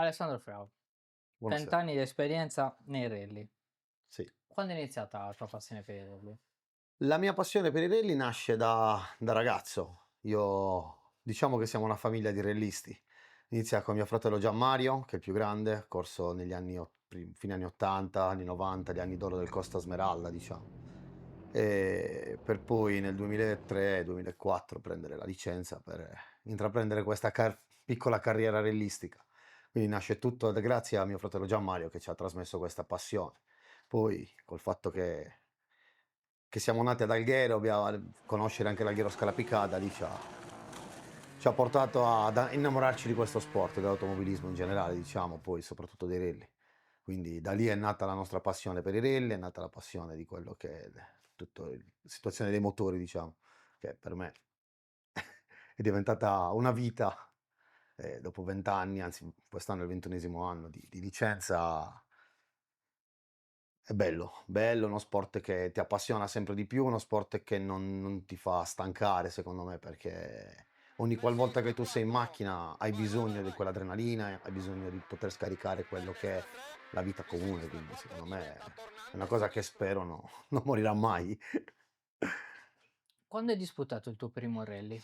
Alessandro Frau, 20 Buonasera. anni di esperienza nei rally. Sì. Quando è iniziata la tua passione per i rally? La mia passione per i rally nasce da ragazzo. Io diciamo che siamo una famiglia di rallisti. Inizia con mio fratello Gianmario, che è il più grande, ha corso negli anni fine anni 80, anni 90, gli anni d'oro del Costa Smeralda, diciamo. E per poi nel 2003-2004 prendere la licenza per intraprendere questa piccola carriera rallistica. Quindi nasce tutto grazie a mio fratello Gianmario che ci ha trasmesso questa passione. Poi col fatto che siamo nati ad Alghero, conoscere anche l'Alghero Scalapicata, lì ci ha portato ad innamorarci di questo sport, dell'automobilismo in generale, diciamo, poi soprattutto dei rally. Quindi da lì è nata la nostra passione per i rally, è nata la passione di quello che è tutta la situazione dei motori, diciamo, che per me è diventata una vita, dopo 20 anni, anzi quest'anno è il 21° anno di licenza. È bello, uno sport che ti appassiona sempre di più, uno sport che non ti fa stancare secondo me, perché ogni qualvolta che tu sei in macchina hai bisogno di quell'adrenalina, hai bisogno di poter scaricare quello che è la vita comune, quindi secondo me è una cosa che spero non morirà mai. Quando hai disputato il tuo primo rally?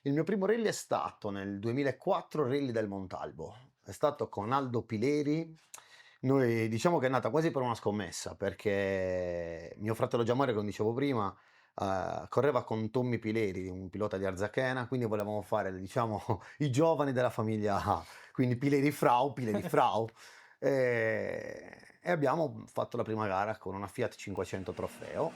Il mio primo rally è stato nel 2004, Rally del Montalbo. È stato con Aldo Pileri. Noi diciamo che è nata quasi per una scommessa, perché mio fratello Gianmario, come dicevo prima, correva con Tommy Pileri, un pilota di Arzachena, quindi volevamo fare, diciamo, i giovani della famiglia, quindi Pileri Frau. E abbiamo fatto la prima gara con una Fiat 500 Trofeo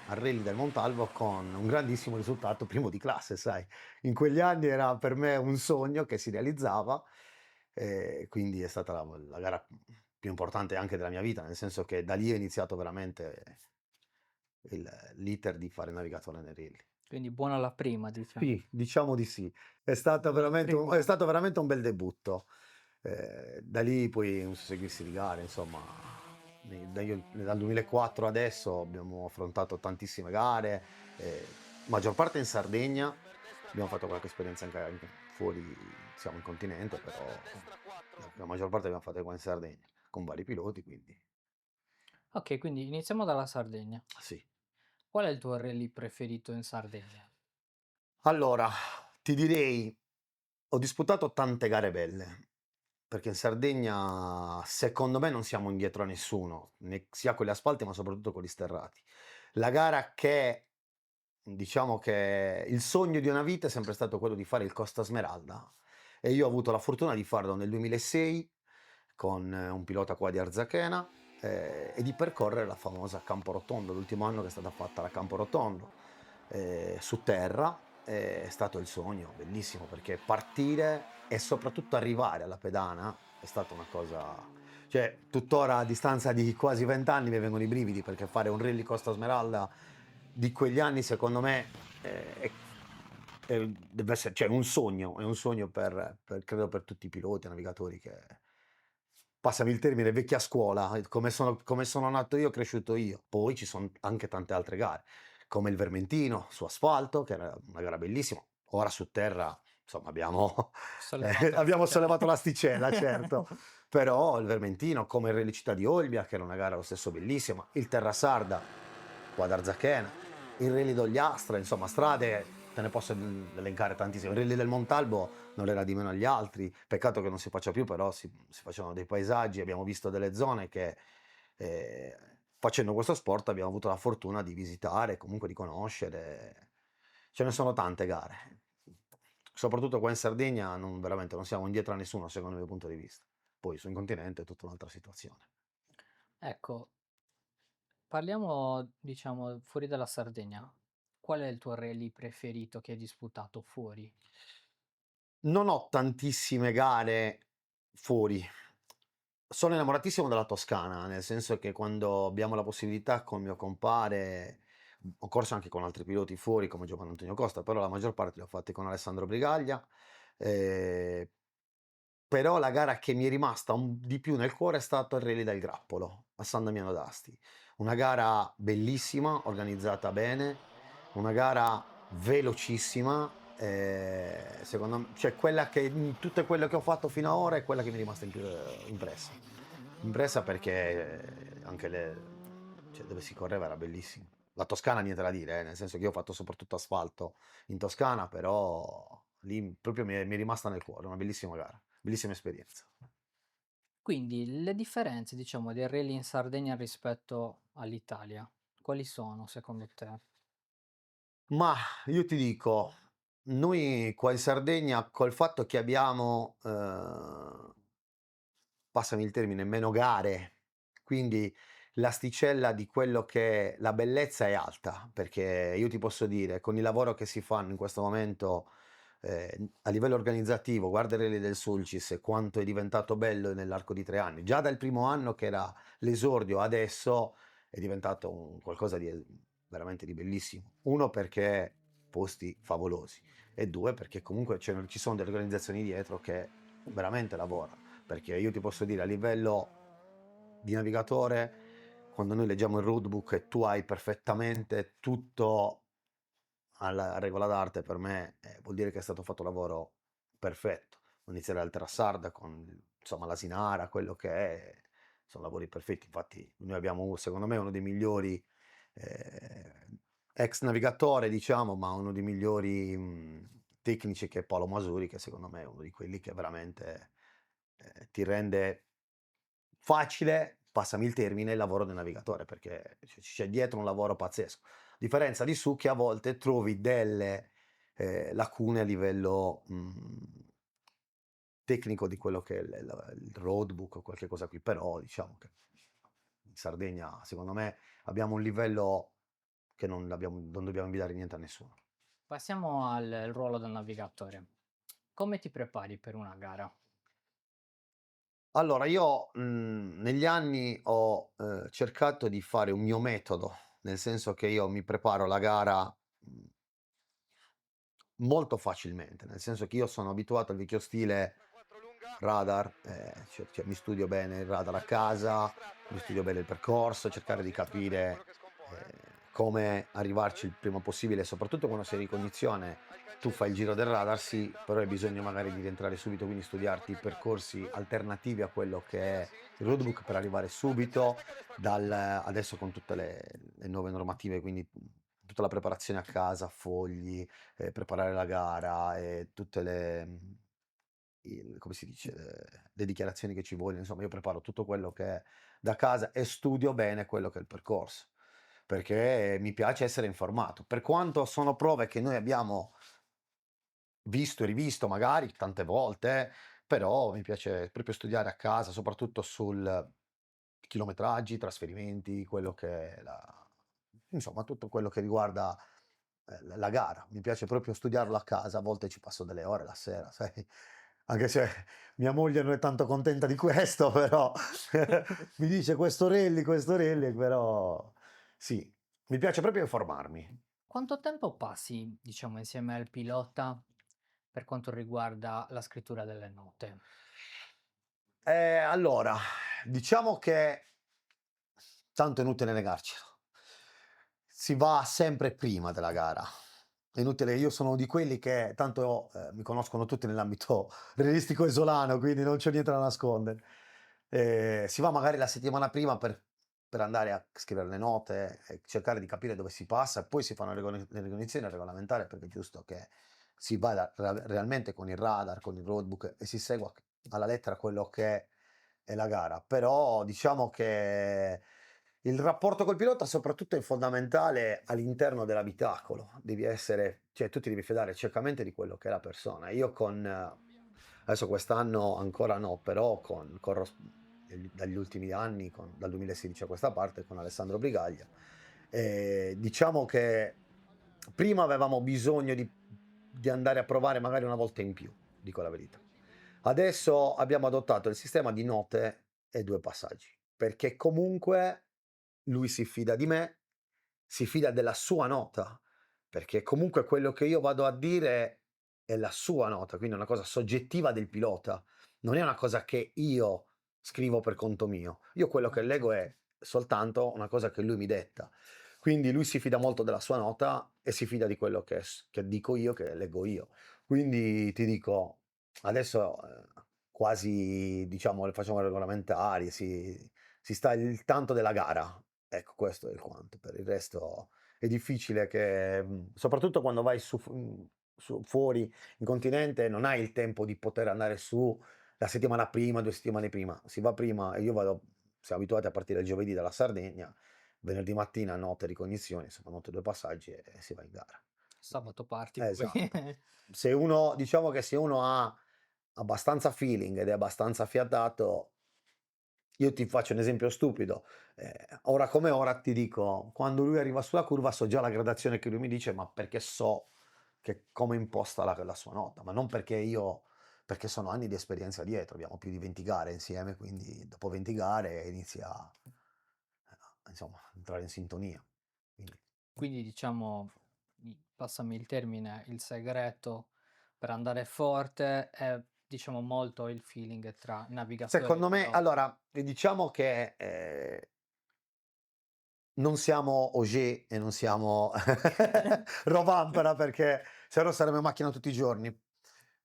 al Rally del Montalvo con un grandissimo risultato, primo di classe, sai. In quegli anni era per me un sogno che si realizzava, quindi è stata la gara più importante anche della mia vita, nel senso che da lì è iniziato veramente l'iter di fare navigatore nei rally. Quindi buona la prima, diciamo. Sì, diciamo di sì. È stato Il veramente primo. è stato veramente un bel debutto. Da lì poi un susseguirsi di gare, insomma, dal 2004 adesso abbiamo affrontato tantissime gare, maggior parte in Sardegna, abbiamo fatto qualche esperienza anche fuori, siamo in continente, però la maggior parte abbiamo fatto qua in Sardegna, con vari piloti, quindi Ok, quindi iniziamo dalla Sardegna. sì. Qual è il tuo rally preferito in Sardegna? Allora, ti direi, ho disputato tante gare belle, perché in Sardegna secondo me non siamo indietro a nessuno, sia con gli asfalti ma soprattutto con gli sterrati. La gara che diciamo che il sogno di una vita è sempre stato quello di fare il Costa Smeralda e io ho avuto la fortuna di farlo nel 2006 con un pilota qua di Arzachena e di percorrere la famosa Campo Rotondo, l'ultimo anno che è stata fatta la Campo Rotondo su terra. È stato il sogno, bellissimo, perché partire e soprattutto arrivare alla pedana è stata una cosa, cioè tuttora a distanza di quasi 20 anni mi vengono i brividi, perché fare un rally Costa Smeralda di quegli anni secondo me deve essere, cioè, è un sogno credo per tutti i piloti, i navigatori che, passami il termine, vecchia scuola, come sono nato io, cresciuto io. Poi ci sono anche tante altre gare, come il Vermentino su asfalto, che era una gara bellissima. Ora su terra, insomma, Sollevato abbiamo l'asticella. sollevato l'asticella, certo. Però il Vermentino, come il Rally Città di Olbia, che era una gara lo stesso bellissima, il Terra Sarda, qua ad Arzachena, il Rally d'Ogliastra, insomma, strade, te ne posso elencare tantissime. Il Rally del Montalbo non era di meno agli altri, peccato che non si faccia più, però si facevano dei paesaggi, abbiamo visto delle zone che facendo questo sport abbiamo avuto la fortuna di visitare, comunque di conoscere. Ce ne sono tante gare, soprattutto qua in Sardegna veramente non siamo indietro a nessuno secondo il mio punto di vista. Poi sul continente è tutta un'altra situazione. Ecco, parliamo, diciamo, fuori dalla Sardegna. Qual è il tuo rally preferito che hai disputato fuori? Non ho tantissime gare fuori. Sono innamoratissimo della Toscana, nel senso che quando abbiamo la possibilità con mio compare, ho corso anche con altri piloti fuori come Giovanni Antonio Costa, però la maggior parte li ho fatti con Alessandro Brigaglia. eh, Però la gara che mi è rimasta di più nel cuore è stato il Rally del Grappolo a San Damiano d'Asti. Una gara bellissima, organizzata bene, una gara velocissima, secondo m cioè quella che in tutte quelle che ho fatto fino a ora è quella che mi è rimasta impressa. Impressa perché anche cioè dove si correva era bellissimo. La Toscana niente da dire, nel senso che io ho fatto soprattutto asfalto in Toscana, però lì proprio mi è rimasta nel cuore, una bellissima gara, bellissima esperienza. Quindi le differenze, diciamo, del rally in Sardegna rispetto all'Italia, quali sono secondo te? Mah, io ti dico, noi qua in Sardegna col fatto che abbiamo, passami il termine, meno gare, quindi l'asticella di quello che è la bellezza è alta, perché io ti posso dire, con il lavoro che si fanno in questo momento, a livello organizzativo, guarda il Rally del Sulcis e quanto è diventato bello nell'arco di 3 anni. Già dal primo anno che era l'esordio, adesso è diventato un qualcosa di veramente di bellissimo. 1 perché posti favolosi e 2 perché comunque ci sono delle organizzazioni dietro che veramente lavorano. Perché io ti posso dire a livello di navigatore, quando noi leggiamo il roadbook e tu hai perfettamente tutto alla regola d'arte, per me, vuol dire che è stato fatto un lavoro perfetto. Inizierà dal Trassarda con, insomma, l'Asinara, quello che è, son lavori perfetti. Infatti noi abbiamo secondo me uno dei migliori, ex navigatore diciamo, ma uno dei migliori, tecnici che è Paolo Masuri, che secondo me è uno di quelli che veramente, ti rende facile, passami il termine, il lavoro del navigatore, perché c'è dietro un lavoro pazzesco. Differenza di su che a volte trovi delle, lacune a livello, tecnico di quello che è il roadbook o qualche cosa qui, però diciamo che in Sardegna secondo me abbiamo un livello che non dobbiamo invidiare niente a nessuno. Passiamo al ruolo del navigatore. Come ti prepari per una gara? Allora io, negli anni ho, cercato di fare un mio metodo, nel senso che io mi preparo la gara, mhmm molto facilmente, nel senso che io sono abituato al vecchio stile radar, cioè mi studio bene il radar a casa, mi studio bene il percorso, cercare di capire, come arrivarci il prima possibile, e soprattutto quando sei in ricognizione, tu fai il giro del radar sì, però hai bisogno magari di rientrare subito, quindi studiarti percorsi alternativi a quello che è il roadbook per arrivare subito adesso con tutte le nuove normative, quindi, tutta la preparazione a casa, fogli, preparare la gara e tutte come si dice, le dichiarazioni che ci vogliono, insomma io preparo tutto quello che è da casa e studio bene quello che è il percorso, perché mi piace essere informato. Per quanto sono prove che noi abbiamo visto e rivisto magari tante volte, però mi piace proprio studiare a casa, soprattutto sul chilometraggi, trasferimenti, quello che è insomma tutto quello che riguarda, la gara. Mi piace proprio studiarlo a casa, a volte ci passo delle ore la sera, sai, anche se mia moglie non è tanto contenta di questo, però mi dice: questo rally", però sì, mi piace proprio informarmi. Quanto tempo passi, diciamo, insieme al pilota per quanto riguarda la scrittura delle note? Allora, diciamo che tanto è inutile negarcelo. Si va sempre prima della gara. È inutile, io sono di quelli che tanto, mi conoscono tutti nell'ambito realistico isolano, quindi non c'ho niente da nascondere. Si va magari la settimana prima per andare a scrivere le note e cercare di capire dove si passa e poi si fanno le ricognizioni regolamentari perché è giusto che si vada realmente con il radar, con il roadbook e si segua alla lettera quello che è la gara. Però diciamo che il rapporto col pilota soprattutto è fondamentale all'interno dell'abitacolo. Devi essere cioè tu ti devi fidare ciecamente di quello che è la persona. Io adesso quest'anno ancora no, però corro dagli ultimi anni, dal 2016 a questa parte, con Alessandro Brigaglia. Diciamo che prima avevamo bisogno di andare a provare magari una volta in più, dico la verità. Adesso abbiamo adottato il sistema di note e 2 passaggi, perché comunque lui si fida di me, si fida della sua nota, perché comunque quello che io vado a dire è la sua nota, quindi è una cosa soggettiva del pilota, non è una cosa che io scrivo per conto mio. Io quello che leggo è soltanto una cosa che lui mi detta. Quindi lui si fida molto della sua nota e si fida di quello che dico io, che leggo io. Quindi ti dico, adesso quasi diciamo le facciamo regolamentari, si sta il tanto della gara. Ecco, questo è il quanto. Per il resto è difficile che, soprattutto quando vai fuori in continente, non hai il tempo di poter andare su la settimana prima, 2 settimane prima. Si va prima e io vado, siamo abituati a partire il giovedì dalla Sardegna, venerdì mattina notte ricognizione, insomma notte 2 passaggi e si va in gara. Quindi Sabato parti poi. esatto. Se uno diciamo che se uno ha abbastanza feeling ed è abbastanza affiatato, io ti faccio un esempio stupido, ora come ora ti dico, quando lui arriva sulla curva so già la gradazione che lui mi dice, ma perché so che come imposta la sua nota, ma non perché sono anni di esperienza dietro, abbiamo più di 20 gare insieme, quindi dopo 20 gare inizia insomma, entrare in sintonia. Quindi Quindi diciamo, passami il termine, il segreto per andare forte è diciamo molto il feeling tra navigatore e secondo me pilota. allora, diciamo che, non siamo Ogier e non siamo Okay. Rovanpera perché se no saremmo in macchina tutti i giorni.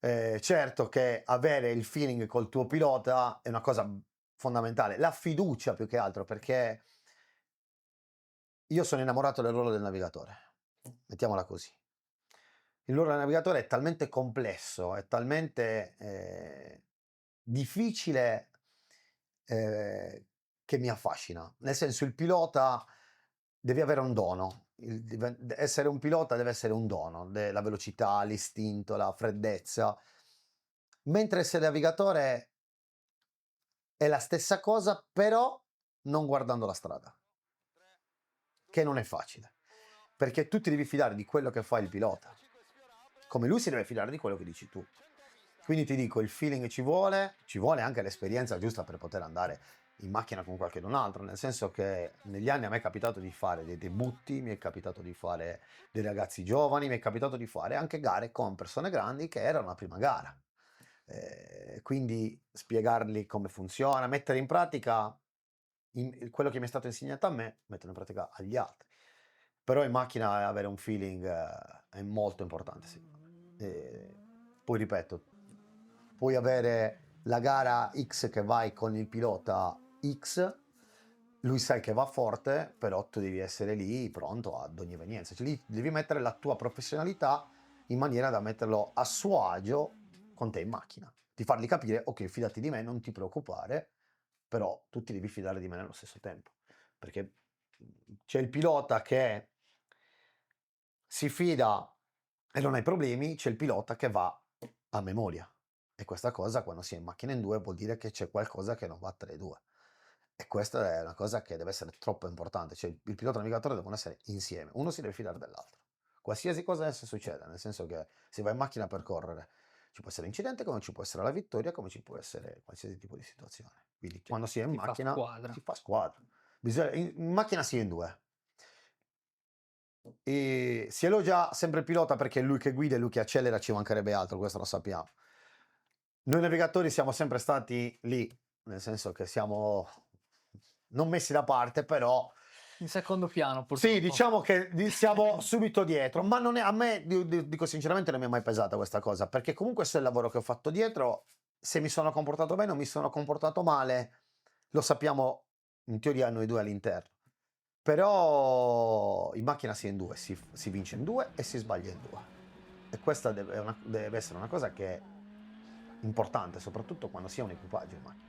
Certo che avere il feeling col tuo pilota è una cosa, fondamentale. La fiducia più che altro, perché io sono innamorato del ruolo del navigatore, mettiamola così. Il ruolo del navigatore è talmente complesso, è talmente, difficile, che mi affascina. Nel senso, il pilota devi avere un dono. Essere un pilota deve essere un dono, la velocità, l'istinto, la freddezza. Mentre essere navigatore è la stessa cosa, però non guardando la strada, che non è facile. Perché tu ti devi fidare di quello che fa il pilota, come lui si deve fidare di quello che dici tu. Quindi ti dico, il feeling ci vuole anche l'esperienza giusta per poter andare in macchina con qualcun altro, nel senso che negli anni a me è capitato di fare dei debutti, mi è capitato di fare dei ragazzi giovani, mi è capitato di fare anche gare con persone grandi che erano la prima gara. Quindi spiegargli come funziona, mettere in pratica quello che mi è stato insegnato a me, metterlo in pratica agli altri. Però in macchina avere un feeling è molto importante, secondo me. Poi ripeto, puoi avere la gara X che vai con il pilota X, lui sai che va forte, però tu devi essere lì pronto ad ogni evenienza. Cioè, lì devi mettere la tua professionalità in maniera da metterlo a suo agio con te in macchina. Di fargli capire, ok, fidati di me, non ti preoccupare, però tu ti devi fidare di me nello stesso tempo. Perché c'è il pilota che si fida e non ha i problemi, c'è il pilota che va a memoria. E questa cosa quando si è in macchina in 2 vuol dire che c'è qualcosa che non va tra i 2. E questa è una cosa che deve essere troppo importante, cioè il pilota e il navigatore devono essere insieme, uno si deve fidare dell'altro. Qualsiasi cosa esse succeda, nel senso che se vai in macchina per correre, ci può essere incidente, come ci può essere la vittoria, come ci può essere qualsiasi tipo di situazione. Quindi Cioè, quando si è in si fa macchina squadra. si fa squadra. In macchina si è in 2. Si elogia sempre il pilota perché è lui che guida e lui che accelera, ci mancherebbe altro, questo lo sappiamo. Noi navigatori siamo sempre stati lì, nel senso che siamo non messi da parte, però In secondo piano sì, purtroppo. diciamo che siamo subito dietro, ma non è, a me, dico sinceramente, non mi è mai pesata questa cosa, perché comunque se il lavoro che ho fatto dietro, se mi sono comportato bene o mi sono comportato male, lo sappiamo in teoria noi due all'interno. Però in macchina si è in due, si vince in due e si sbaglia in due. E questa deve essere una cosa che è importante, soprattutto quando si è un equipaggio in macchina.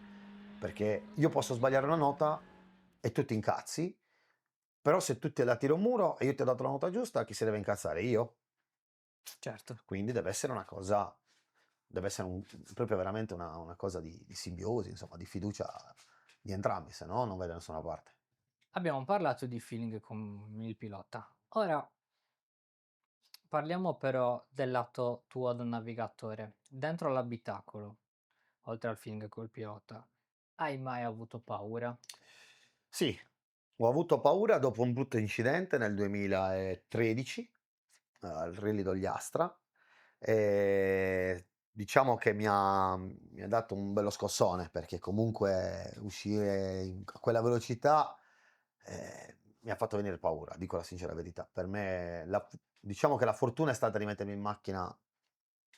Perché io posso sbagliare una nota e tu ti incazzi, però se tu te la tiri un muro e io ti ho dato la nota giusta, chi si deve incazzare? Io. Certo. Quindi deve essere una cosa, deve essere proprio veramente una cosa di simbiosi, insomma, di fiducia di entrambi, se no non vai da nessuna parte. Abbiamo parlato di feeling con il pilota. Ora parliamo però del lato tuo da navigatore. Dentro l'abitacolo, oltre al feeling col pilota, hai mai avuto paura? Sì, ho avuto paura dopo un brutto incidente nel 2013, al Rally d'Ogliastra, diciamo che mi ha dato un bello scossone, perché comunque uscire a quella velocità, mi ha fatto venire paura, dico la sincera verità. Per me diciamo che la fortuna è stata di mettermi in macchina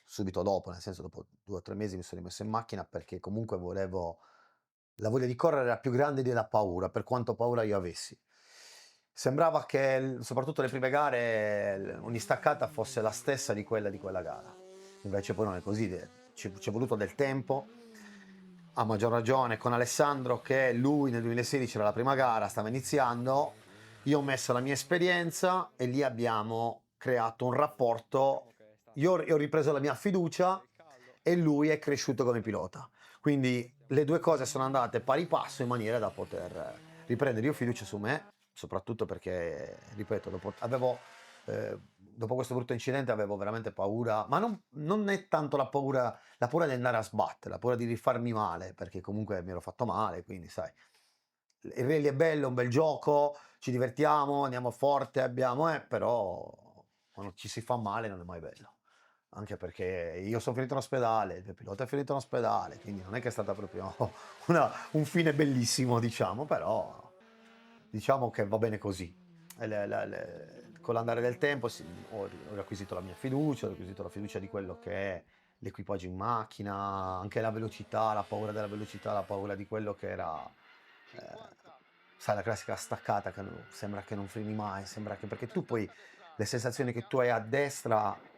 subito dopo, nel senso dopo 2 o 3 mesi mi sono rimesso in macchina perché comunque la voglia di correre era più grande della paura, per quanto paura io avessi. Sembrava che soprattutto le prime gare ogni staccata fosse la stessa di quella gara. Invece poi non è così, c'è voluto del tempo, a maggior ragione con Alessandro che lui nel 2016 era la prima gara, stava iniziando, io ho messo la mia esperienza e lì abbiamo creato un rapporto, io ho ripreso la mia fiducia e lui è cresciuto come pilota. Quindi le due cose sono andate pari passo in maniera da poter riprendere io fiducia su me, soprattutto perché, ripeto, dopo questo brutto incidente avevo veramente paura, ma non è tanto la paura di andare a sbattere, la paura di rifarmi male, perché comunque mi ero fatto male, quindi sai, il rally è bello, è un bel gioco, ci divertiamo, andiamo forte, però quando ci si fa male non è mai bello. Anche perché io sono finito in ospedale, il mio pilota è finito in ospedale, quindi non è che è stata proprio un fine bellissimo, diciamo, però diciamo che va bene così. Con l'andare del tempo ho riacquisito la mia fiducia, ho riacquisito la fiducia di quello che è l'equipaggio in macchina, anche la velocità, la paura della velocità, la paura di quello che era, sai, la classica staccata che sembra che non freni mai, sembra che perché tu poi le sensazioni che tu hai a destra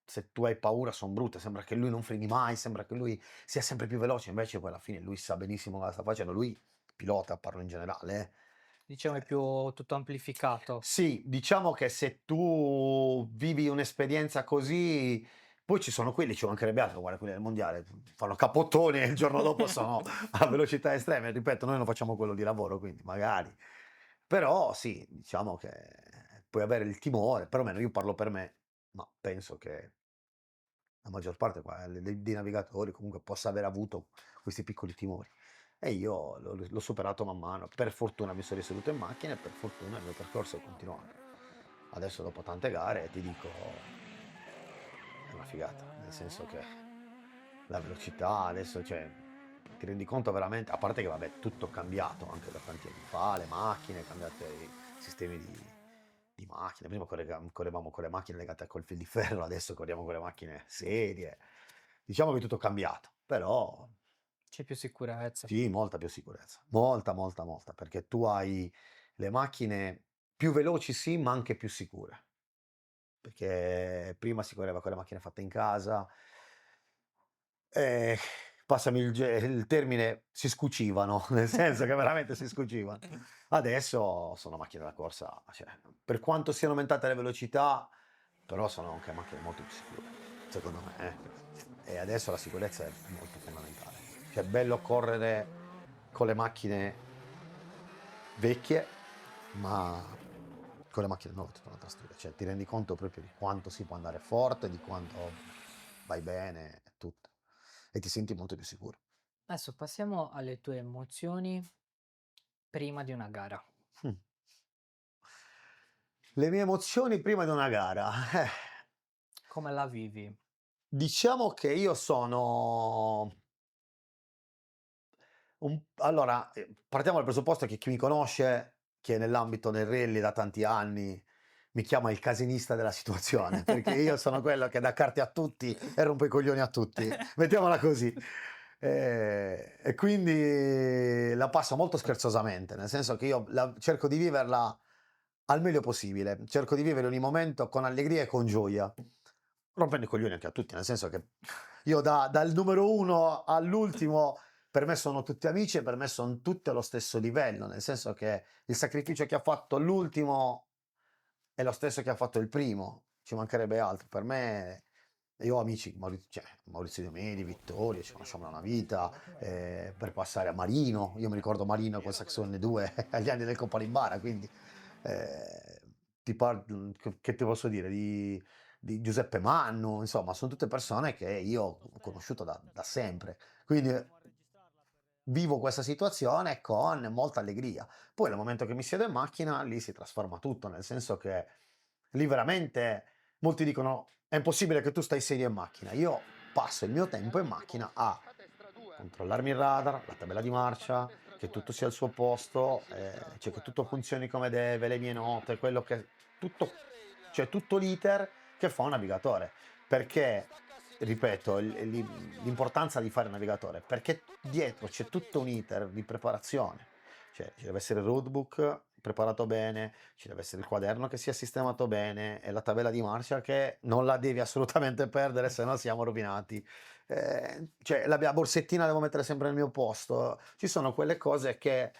se tu hai paura son brutte, sembra che lui non freni mai, sembra che lui sia sempre più veloce, invece poi alla fine lui sa benissimo cosa sta facendo, lui pilota, parlo in generale, Diciamo è più tutto amplificato. Sì, diciamo che se tu vivi un'esperienza così poi ci sono quelli, ci mancherebbe altro, guarda quelli del mondiale, fanno capottoni e il giorno dopo sono a velocità estreme. Ripeto, noi non facciamo quello di lavoro, quindi magari. Però sì, diciamo che puoi avere il timore, perlomeno io parlo per me, ma penso che la maggior parte dei navigatori comunque possa aver avuto questi piccoli timori. E io l'ho superato man mano. Per fortuna mi sono riseduto in macchina e per fortuna il mio percorso è continuato. Adesso dopo tante gare ti dico, è una figata, nel senso che la velocità adesso, cioè, ti rendi conto veramente, a parte che vabbè, tutto cambiato anche da tanti anni fa, le macchine, cambiate i sistemi di macchine, prima correvamo con le macchine legate col fil di ferro, adesso corriamo con le macchine serie, diciamo che è tutto cambiato, però C'è più sicurezza. sì, molta più sicurezza, molta, molta, molta, perché tu hai le macchine più veloci sì, ma anche più sicure. Perché prima si correva con le macchine fatte in casa, e passami il termine, si scucivano, nel senso che veramente si scucivano. Adesso sono macchine da corsa, cioè, per quanto siano aumentate le velocità, però sono anche macchine molto più sicure, secondo me, E adesso la sicurezza è molto fondamentale. Cioè è bello correre con le macchine vecchie, ma con le macchine nuove è tutta un'altra storia, cioè ti rendi conto proprio di quanto si può andare forte, di quanto vai bene e tutto. E ti senti molto più sicuro. Adesso passiamo alle tue emozioni prima di una gara. Mh. Le mie emozioni prima di una gara, Come la vivi? diciamo che io sono allora, partiamo dal presupposto che chi mi conosce, che è nell'ambito del rally da tanti anni, mi chiama il casinista della situazione, perché io sono quello che dà carte a tutti e rompe i coglioni a tutti, mettiamola così. E quindi la passo molto scherzosamente, nel senso che io cerco di viverla al meglio possibile, cerco di vivere ogni momento con allegria e con gioia, rompendo i coglioni anche a tutti, nel senso che io dal numero 1 all'ultimo per me sono tutti amici e per me son tutti allo stesso livello, nel senso che il sacrificio che ha fatto l'ultimo è lo stesso che ha fatto il primo, ci mancherebbe altro. Per me io ho amici, Maurizio Diomedi, Vittorio, ci conosciamo da una vita, per passare a Marino, io mi ricordo Marino col Saxon 2 agli anni del Copalimbara, quindi, che ti posso dire, di Giuseppe Mannu, insomma son tutte persone che io ho conosciuto da sempre. Quindi vivo questa situazione con molta allegria. Poi nel momento che mi siedo in macchina, lì si trasforma tutto, nel senso che lì veramente molti dicono: "È impossibile che tu stai serio in macchina". Io passo il mio tempo in macchina a controllarmi il radar, la tabella di marcia, che tutto sia al suo posto, cioè che tutto funzioni come deve, le mie note, quello che tutto, cioè tutto l'iter che fa un navigatore. Perché, ripeto, l'importanza di fare il navigatore, perché dietro c'è tutto un iter di preparazione. Cioè, ci deve essere il roadbook preparato bene, ci deve essere il quaderno che sia sistemato bene e la tabella di marcia che non la devi assolutamente perdere, se no siamo rovinati. Cioè, la borsettina devo mettere sempre nel mio posto. Ci sono quelle cose che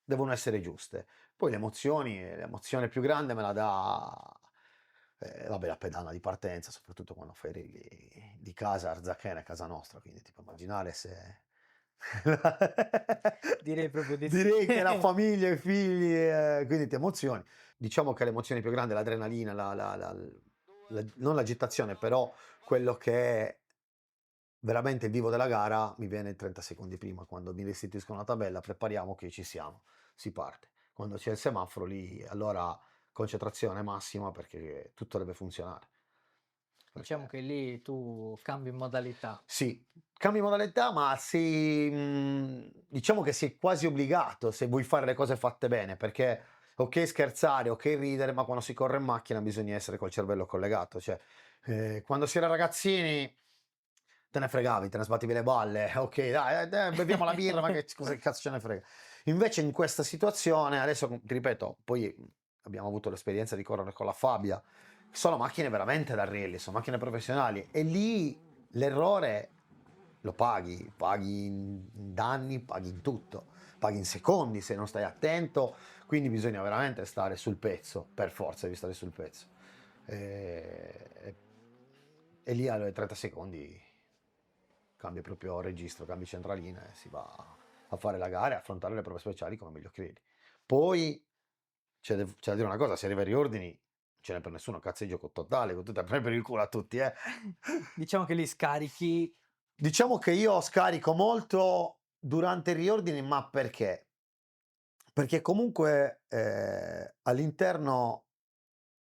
devono essere giuste. Poi l'emozione più grande me la dà, vabbè, la pedana di partenza, soprattutto quando fai di casa, Arzachena è casa nostra, quindi ti puoi immaginare se Direi proprio di sì. direi che la famiglia, i figli, quindi ti emozioni. Diciamo che l'emozione più grande è l'adrenalina, non l'agitazione, però quello che è veramente il vivo della gara mi viene 30 secondi prima, quando mi restituiscono la tabella, prepariamo che ci siamo, si parte. Quando c'è il semaforo lì, allora concentrazione massima perché tutto deve funzionare. Diciamo Perché che lì tu cambi modalità. sì, cambi modalità, ma diciamo che sei quasi obbligato se vuoi fare le cose fatte bene, perché ok scherzare, ok ridere, ma quando si corre in macchina bisogna essere col cervello collegato. Cioè, quando si era ragazzini te ne fregavi, te ne sbattevi le balle, ok, dai, beviamo la birra, ma che cosa che cazzo ce ne frega. Invece in questa situazione, adesso ti ripeto, poi abbiamo avuto l'esperienza di correre con la Fabia, sono macchine veramente da rally, sono macchine professionali e lì l'errore lo paghi in danni, paghi in tutto, paghi in secondi se non stai attento, quindi bisogna veramente stare sul pezzo, per forza devi stare sul pezzo. E, e lì alle 30 secondi cambi proprio registro, cambi centralina e si va a fare la gara e affrontare le prove speciali come meglio credi. Poi c'è da dire una cosa, se arriva ai riordini non ce n'è per nessuno, cazzeggio totale, con tutte a prendere per il culo a tutti, eh. Diciamo che li scarichi. Diciamo che io scarico molto durante i riordini, ma perché? Perché comunque all'interno,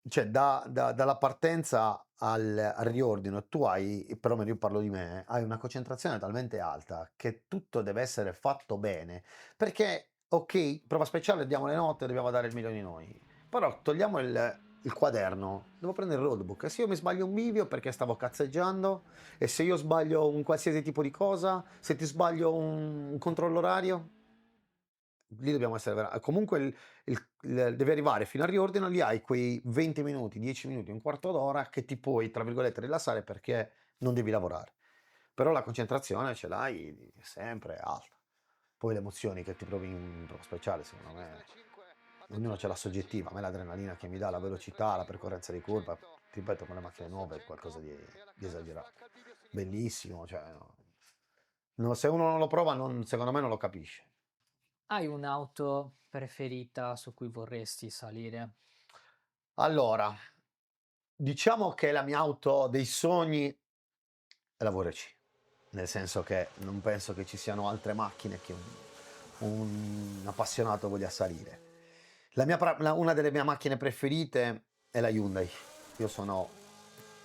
cioè dalla partenza al riordino, tu hai, perlomeno io parlo di me, hai una concentrazione talmente alta che tutto deve essere fatto bene. Perché, ok, prova speciale, diamo le note, dobbiamo dare il meglio di noi. Però togliamo il quaderno, devo prendere il roadbook. E se io mi sbaglio un bivio perché stavo cazzeggiando, e se io sbaglio un qualsiasi tipo di cosa, se ti sbaglio un controllo orario, lì dobbiamo essere comunque devi arrivare fino al riordino, lì hai quei 20 minuti, 10 minuti, un quarto d'ora che ti puoi, tra virgolette, rilassare perché non devi lavorare. Però la concentrazione ce l'hai sempre alta. Poi le emozioni che ti provi in prova speciale, secondo me, ognuno c'ha la soggettiva. A me l'adrenalina che mi dà, la velocità, la percorrenza di curva, ti ripeto, con le macchine nuove è qualcosa di esagerato. Bellissimo, cioè, se uno non lo prova, secondo me non lo capisce. Hai un'auto preferita su cui vorresti salire? Allora, diciamo che la mia auto dei sogni è la VRC, nel senso che non penso che ci siano altre macchine che un appassionato voglia salire. Una delle mie macchine preferite è la Hyundai. Io sono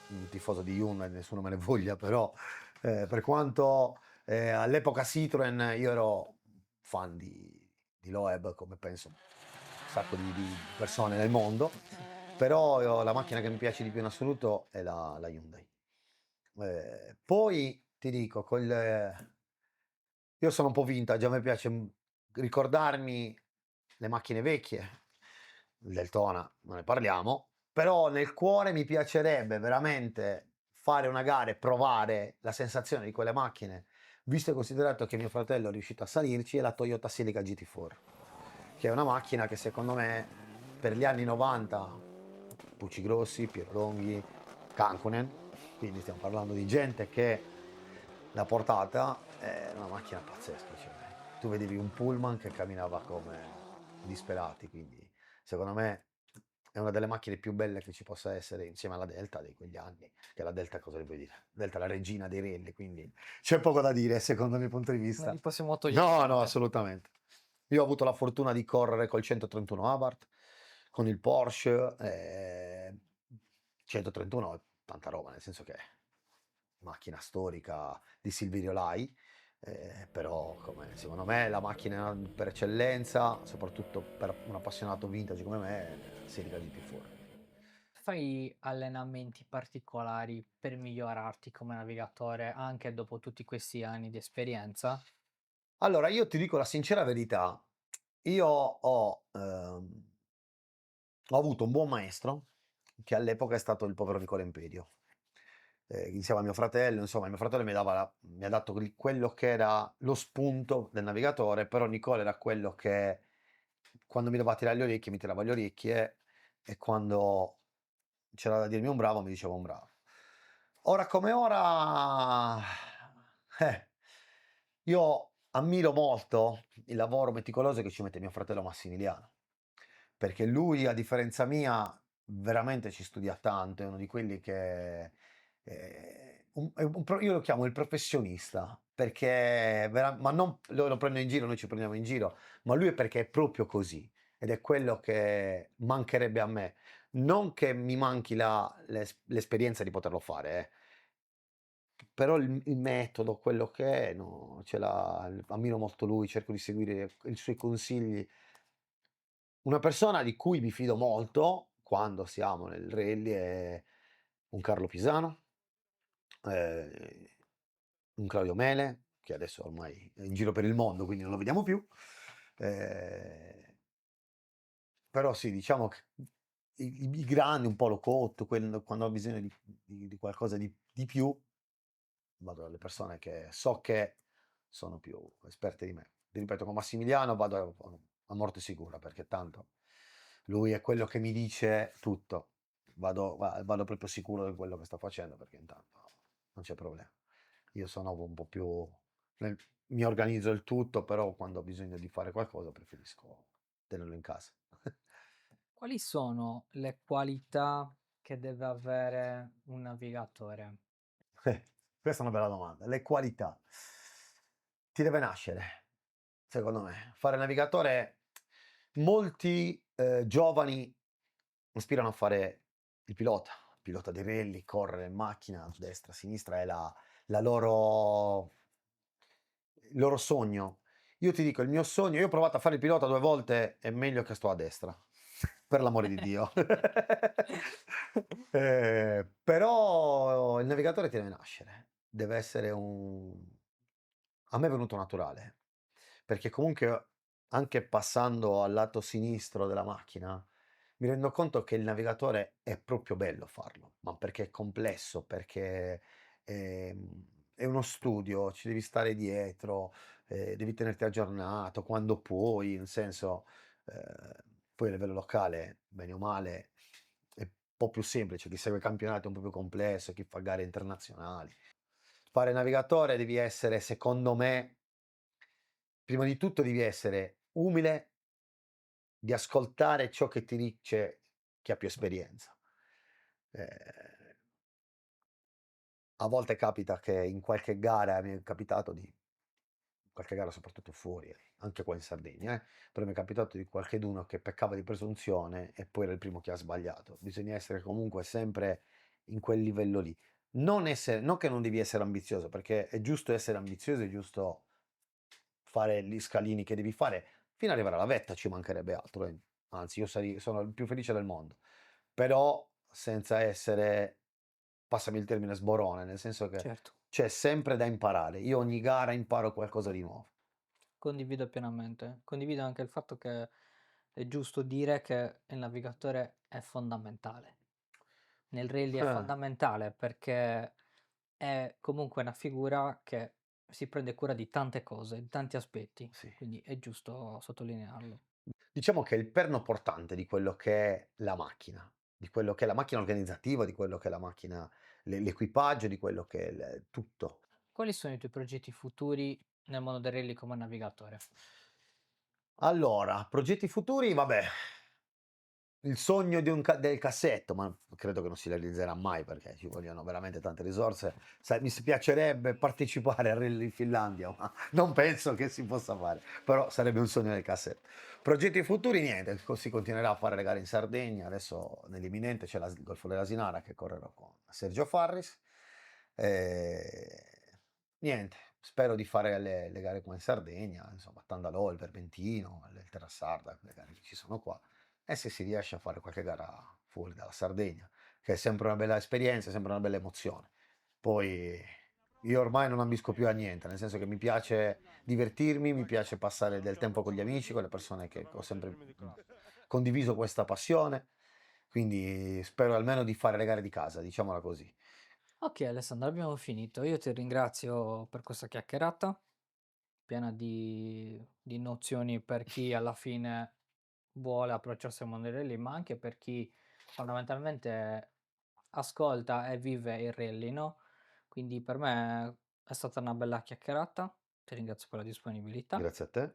un tifoso di Hyundai, nessuno me ne voglia, però per quanto all'epoca Citroen io ero fan di Loeb, come penso un sacco di persone nel mondo, però la macchina che mi piace di più in assoluto è la Hyundai. Poi ti dico, io sono un po' vintage, a me piace ricordarmi le macchine vecchie, il Daytona non ne parliamo, però nel cuore mi piacerebbe veramente fare una gara e provare la sensazione di quelle macchine, visto e considerato che mio fratello è riuscito a salirci, è la Toyota Celica GT4, che è una macchina che secondo me per gli anni 90, Pucci Grossi, Piero Longhi, Kankunen, quindi stiamo parlando di gente che l'ha portata, è una macchina pazzesca, cioè, tu vedevi un pullman che camminava come disperati, quindi secondo me è una delle macchine più belle che ci possa essere insieme alla Delta di quegli anni, che la Delta cosa vuoi dire? Delta è la regina dei rally, quindi c'è poco da dire secondo il mio punto di Non vista. gli possiamo togliere No, no, niente. assolutamente. Io ho avuto la fortuna di correre col 131 Abarth, con il Porsche, 131 è tanta roba, nel senso che è macchina storica di Silverio Lai, Però secondo me la macchina per eccellenza, soprattutto per un appassionato vintage come me, si rica di più fuori. Fai allenamenti particolari per migliorarti come navigatore anche dopo tutti questi anni di esperienza? Allora, io ti dico la sincera verità, io ho avuto un buon maestro, che all'epoca è stato il povero Nicola Imperio. Insieme a mio fratello, insomma, mio fratello mi ha dato quello che era lo spunto del navigatore, però Nicola era quello che quando mi doveva tirare le orecchie, mi tirava le orecchie, e quando c'era da dirmi un bravo, mi diceva un bravo. Ora come ora, eh, io ammiro molto il lavoro meticoloso che ci mette mio fratello Massimiliano, perché lui, a differenza mia, veramente ci studia tanto, è uno di quelli che io lo chiamo il professionista, perché ma non lo prendo in giro, noi ci prendiamo in giro, ma lui è perché è proprio così, ed è quello che mancherebbe a me. Non che mi manchi l'esperienza di poterlo fare, però il metodo, quello che è, no, ce l'ha. Ammiro molto lui, cerco di seguire i suoi consigli. Una persona di cui mi fido molto quando siamo nel rally è un Carlo Pisano, ehm, un Claudio Mele, che adesso ormai è in giro per il mondo, quindi non lo vediamo più. Ehm, Però sì, diciamo che i grandi, un po' Locotto, quando ho bisogno di qualcosa di più, vado dalle persone che so che sono più esperte di me. Ti ripeto, con Massimiliano vado a morte sicura, perché tanto lui è quello che mi dice tutto. Vado proprio sicuro di quello che sto facendo, perché intanto non c'è problema. Io sono un po' più mi organizzo il tutto, però quando ho bisogno di fare qualcosa preferisco tenerlo in casa. Quali sono le qualità che deve avere un navigatore? Questa è una bella domanda. Le qualità. Ti deve nascere, secondo me. Fare navigatore, molti, giovani aspirano a fare il pilota dei rally, correre in macchina a destra, a sinistra, è la il loro sogno. Io ti dico, il mio sogno, io ho provato a fare il pilota 2 volte, è meglio che sto a destra, per l'amore di Dio. Però il navigatore ti deve nascere, deve essere a me è venuto naturale, perché comunque anche passando al lato sinistro della macchina, mi rendo conto che il navigatore è proprio bello farlo, ma perché è complesso, perché, è uno studio, ci devi stare dietro, devi tenerti aggiornato quando puoi, nel senso, poi a livello locale, bene o male, è un po' più semplice, chi segue i campionati è un po' più complesso, chi fa gare internazionali. Fare navigatore devi essere, secondo me, prima di tutto devi essere umile di ascoltare ciò che ti dice chi ha più esperienza. Ehm, a volte capita che in qualche gara mi è capitato di qualche gara soprattutto fuori, anche qua in Sardegna, però mi è capitato di qualcheduno che peccava di presunzione e poi era il primo che ha sbagliato. Bisogna essere comunque sempre in quel livello lì. Non che non devi essere ambizioso, perché è giusto essere ambizioso, è giusto fare gli scalini che devi fare fino ad arrivare alla vetta, ci mancherebbe altro, anzi io sono il più felice del mondo. Però senza essere, passami il termine, sborone, nel senso che Certo, c'è sempre da imparare. Io ogni gara imparo qualcosa di nuovo. condivido pienamente. Condivido anche il fatto che è giusto dire che il navigatore è fondamentale. Nel rally è Eh, fondamentale perché è comunque una figura che si prende cura di tante cose, di tanti aspetti, sì. quindi è giusto sottolinearlo. Diciamo che è il perno portante di quello che è la macchina, di quello che è la macchina organizzativa, di quello che è la macchina, l'equipaggio, di quello che è tutto. Quali sono i tuoi progetti futuri nel mondo del rally come navigatore? Allora, progetti futuri, vabbè, il sogno di un del cassetto, ma credo che non si realizzerà mai perché ci vogliono veramente tante risorse. Sai, piacerebbe partecipare al Rally in Finlandia, ma non penso che si possa fare, però sarebbe un sogno del cassetto. Progetti futuri niente, si continuerà a fare le gare in Sardegna, adesso nell'imminente c'è il Golfo dell'Asinara che correrò con Sergio Farris. Niente, spero di fare le gare qua in Sardegna, insomma, Tandalò, il Vermentino, il Terrassarda, le gare che ci sono qua. E se si riesce a fare qualche gara fuori dalla Sardegna, che è sempre una bella esperienza, è sempre una bella emozione. Poi io ormai non ambisco più a niente, nel senso che mi piace divertirmi, mi piace passare del tempo con gli amici, con le persone che ho sempre condiviso questa passione, quindi spero almeno di fare le gare di casa, diciamola così. Ok Alessandro, abbiamo finito. Io ti ringrazio per questa chiacchierata, piena di nozioni per chi alla fine vuole approcciarsi al mondo del rally, ma anche per chi fondamentalmente ascolta e vive il rally, no? Quindi per me è stata una bella chiacchierata, ti ringrazio per la disponibilità Grazie a te.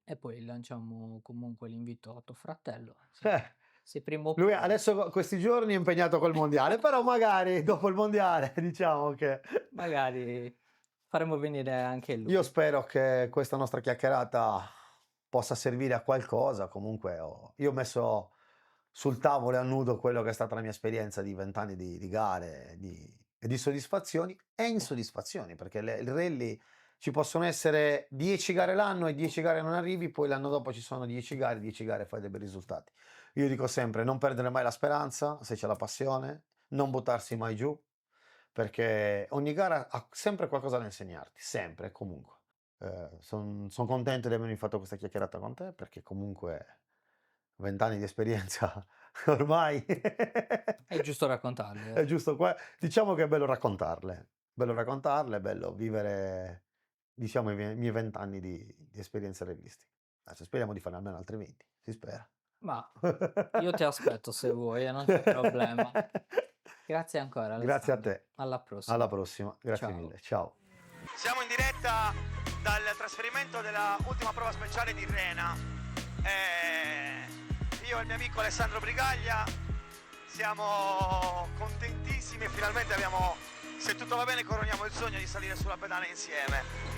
e poi lanciamo comunque l'invito a tuo fratello. Eh, Se prima o lui poi, adesso questi giorni è impegnato col mondiale, però magari dopo il mondiale diciamo che magari faremo venire anche lui. io spero che questa nostra chiacchierata possa servire a qualcosa. Comunque io ho messo sul tavolo e a nudo quello che è stata la mia esperienza di 20 anni di gare, e di soddisfazioni e insoddisfazioni, perché il rally ci possono essere 10 gare l'anno e 10 gare non arrivi, poi l'anno dopo ci sono 10 gare, 10 gare e fai dei bei risultati. Io dico sempre, non perdere mai la speranza, se c'è la passione, non buttarsi mai giù, perché ogni gara ha sempre qualcosa da insegnarti, sempre e comunque. Son contento di avermi fatto questa chiacchierata con te, perché comunque 20 anni di esperienza ormai È giusto raccontarle. è giusto diciamo che è bello raccontarle, è bello vivere, diciamo, i miei 20 anni di esperienza realistica. Adesso speriamo di farne almeno altri 20, si spera. Ma io ti aspetto se vuoi, non c'è problema. Grazie ancora Grazie a Alessandro. te. Alla prossima. Alla prossima, grazie Ciao. mille. Ciao. Siamo in diretta dal trasferimento della ultima prova speciale di Rena. Io e il mio amico Alessandro Brigaglia siamo contentissimi e finalmente abbiamo, se tutto va bene, coroniamo il sogno di salire sulla pedana insieme.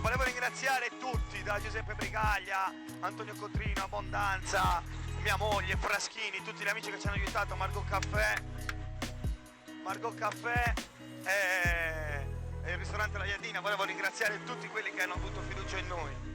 Volevo ringraziare tutti, da Giuseppe Brigaglia, Antonio Cotrino, Abbondanza, mia moglie, Fraschini, tutti gli amici che ci hanno aiutato, Margot Caffè e il ristorante La Iadina. Volevo ringraziare tutti quelli che hanno avuto fiducia in noi.